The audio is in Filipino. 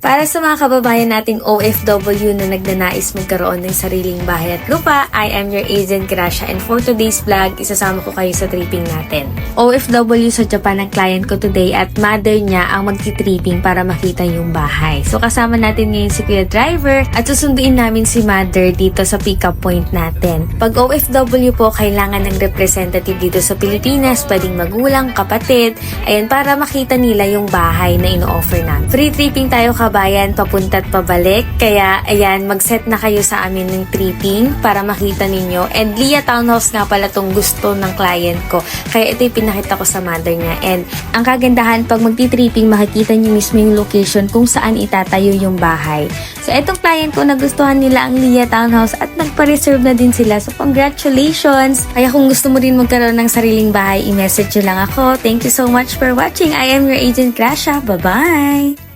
Para sa mga kababayan nating OFW na nagnanais magkaroon ng sariling bahay at lupa, I am your agent Gracia, and for today's vlog, isasama ko kayo sa tripping natin. OFW sa Japan ang client ko today at mother niya ang magti-tripping para makita yung bahay. So kasama natin ngayon si Kuya Driver at susunduin namin si mother dito sa pick-up point natin. Pag OFW po, kailangan ng representative dito sa Pilipinas, pwedeng magulang, kapatid, ayan, para makita nila yung bahay na ino-offer namin. Free tripping tayo kabayan, papunta at pabalik. Kaya, ayan, mag-set na kayo sa amin ng tripping para makita ninyo. And Lia Townhouse nga pala tong gusto ng client ko. Kaya ito yung pinakita ko sa mother niya. And ang kagandahan, pag magti-tripping, makikita niyo mismo yung location kung saan itatayo yung bahay. So, etong client ko, nagustuhan nila ang Lia Townhouse at nagpa-reserve na din sila. So, congratulations! Kaya kung gusto mo rin magkaroon ng sariling bahay, i-message nyo lang ako. Thank you so much for watching. I am your agent Gracia. Bye-bye!